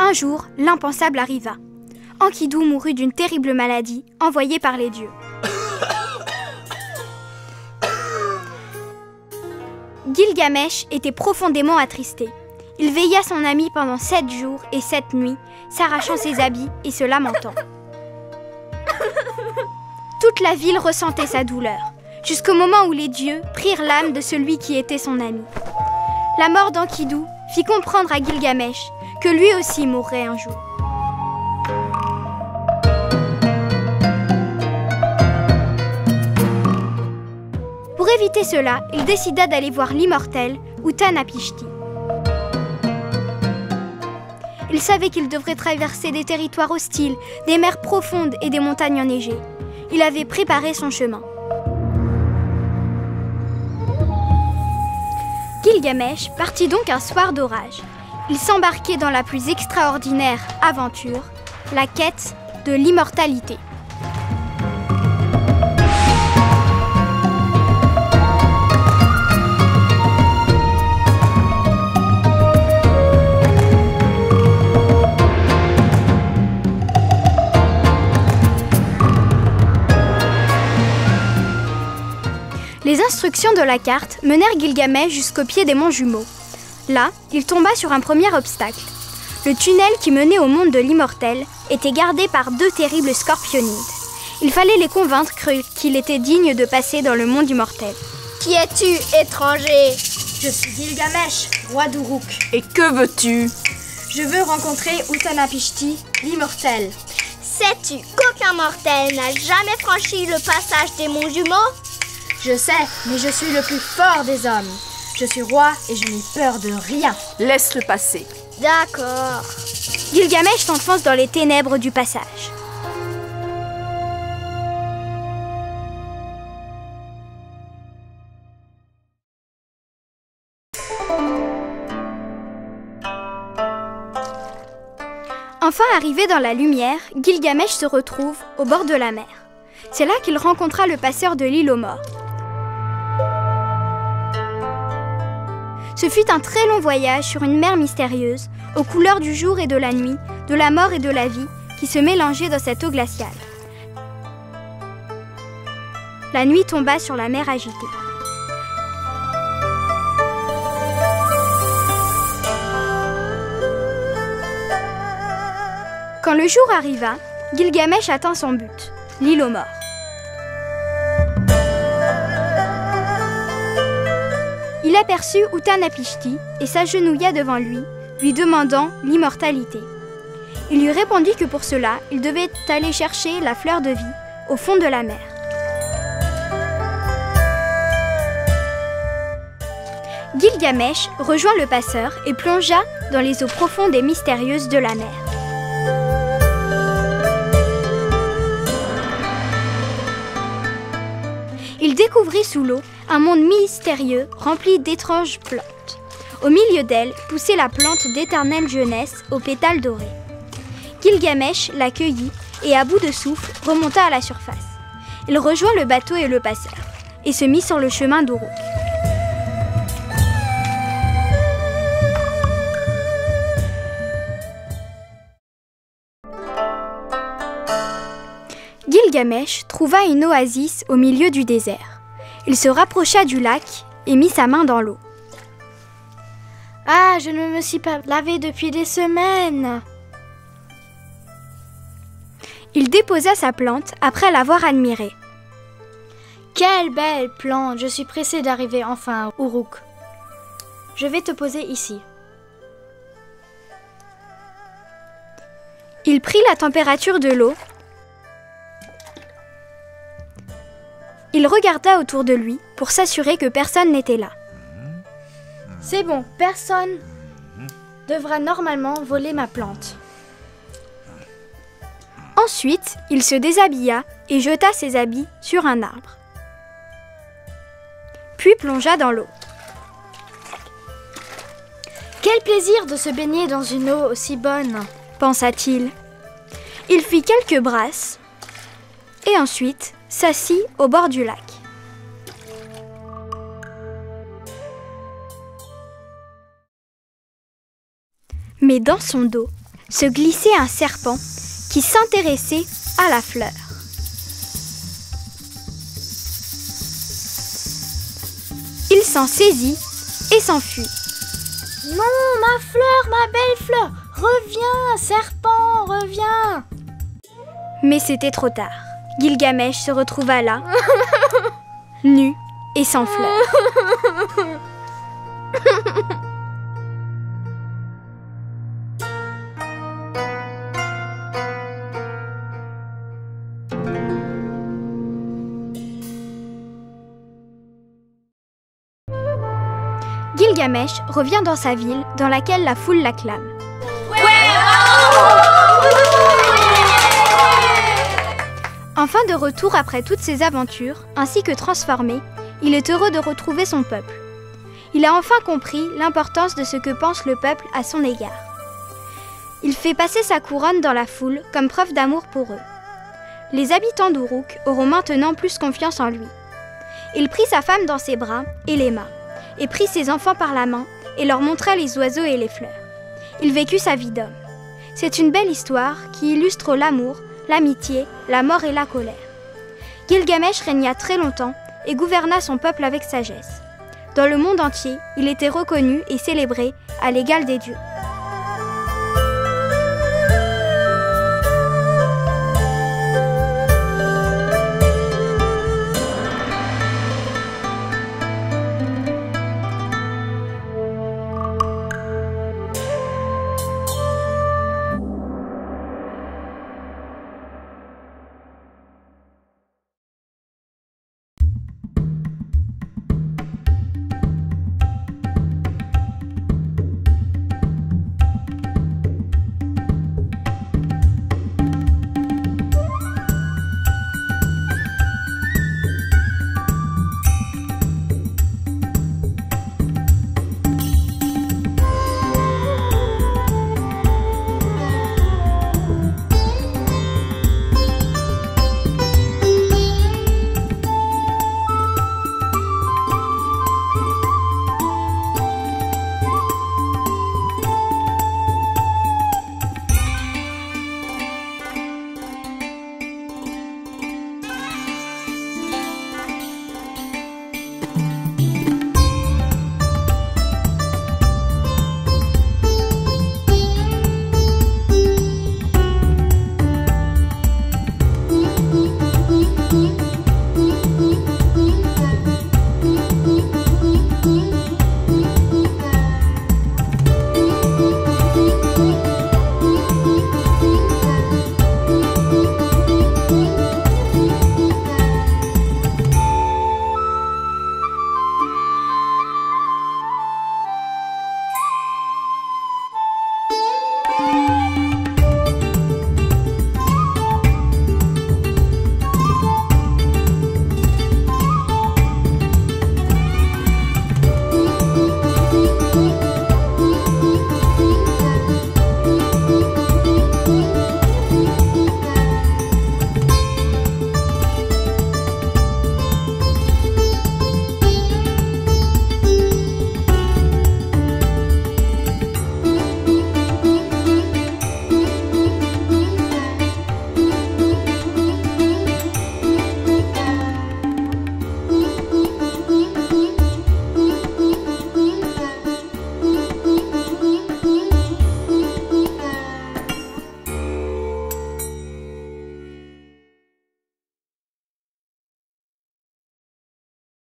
Un jour, l'impensable arriva. Enkidu mourut d'une terrible maladie envoyée par les dieux. Gilgamesh était profondément attristé. Il veilla son ami pendant 7 jours et 7 nuits, s'arrachant ses habits et se lamentant. Toute la ville ressentait sa douleur, jusqu'au moment où les dieux prirent l'âme de celui qui était son ami. La mort d'Enkidu fit comprendre à Gilgamesh que lui aussi mourrait un jour. Pour éviter cela, il décida d'aller voir l'immortel Utnapishti. Il savait qu'il devrait traverser des territoires hostiles, des mers profondes et des montagnes enneigées. Il avait préparé son chemin. Gilgamesh partit donc un soir d'orage. Il s'embarquait dans la plus extraordinaire aventure, la quête de l'immortalité. Les instructions de la carte menèrent Gilgamesh jusqu'au pied des monts jumeaux. Là, il tomba sur un premier obstacle. Le tunnel qui menait au monde de l'immortel était gardé par 2 terribles scorpionides. Il fallait les convaincre qu'il était digne de passer dans le monde immortel. Qui es-tu, étranger? Je suis Gilgamesh, roi d'Uruk. Et que veux-tu? Je veux rencontrer Utnapishti, l'immortel. Sais-tu qu'aucun mortel n'a jamais franchi le passage des monts jumeaux? Je sais, mais je suis le plus fort des hommes. Je suis roi et je n'ai peur de rien. Laisse-le passer. D'accord. Gilgamesh s'enfonce dans les ténèbres du passage. Enfin arrivé dans la lumière, Gilgamesh se retrouve au bord de la mer. C'est là qu'il rencontra le passeur de l'île aux morts. Ce fut un très long voyage sur une mer mystérieuse, aux couleurs du jour et de la nuit, de la mort et de la vie, qui se mélangeaient dans cette eau glaciale. La nuit tomba sur la mer agitée. Quand le jour arriva, Gilgamesh atteint son but, l'île aux morts. Il aperçut Utnapishti et s'agenouilla devant lui, lui demandant l'immortalité. Il lui répondit que pour cela, il devait aller chercher la fleur de vie au fond de la mer. Gilgamesh rejoint le passeur et plongea dans les eaux profondes et mystérieuses de la mer. Il découvrit sous l'eau un monde mystérieux rempli d'étranges plantes. Au milieu d'elle poussait la plante d'éternelle jeunesse aux pétales dorés. Gilgamesh l'accueillit et à bout de souffle remonta à la surface. Il rejoint le bateau et le passeur et se mit sur le chemin d'Uruk. Gilgamesh trouva une oasis au milieu du désert. Il se rapprocha du lac et mit sa main dans l'eau. « Ah, je ne me suis pas lavé depuis des semaines !» Il déposa sa plante après l'avoir admirée. « Quelle belle plante! Je suis pressé d'arriver enfin à Uruk. Je vais te poser ici. » Il prit la température de l'eau. Il regarda autour de lui pour s'assurer que personne n'était là. C'est bon, personne devra normalement voler ma plante. Ensuite, il se déshabilla et jeta ses habits sur un arbre. Puis plongea dans l'eau. Quel plaisir de se baigner dans une eau aussi bonne, pensa-t-il. Il fit quelques brasses et ensuite s'assit au bord du lac. Mais dans son dos, se glissait un serpent qui s'intéressait à la fleur. Il s'en saisit et s'enfuit. Non, ma fleur, ma belle fleur, reviens, serpent, reviens. Mais c'était trop tard. Gilgamesh se retrouva là, nu et sans fleur. Gilgamesh revient dans sa ville, dans laquelle la foule l'acclame. Enfin de retour après toutes ses aventures, ainsi que transformé, il est heureux de retrouver son peuple. Il a enfin compris l'importance de ce que pense le peuple à son égard. Il fait passer sa couronne dans la foule comme preuve d'amour pour eux. Les habitants d'Uruk auront maintenant plus confiance en lui. Il prit sa femme dans ses bras et l'aima, et prit ses enfants par la main et leur montra les oiseaux et les fleurs. Il vécut sa vie d'homme. C'est une belle histoire qui illustre l'amour, l'amitié, la mort et la colère. Gilgamesh régna très longtemps et gouverna son peuple avec sagesse. Dans le monde entier, il était reconnu et célébré à l'égal des dieux.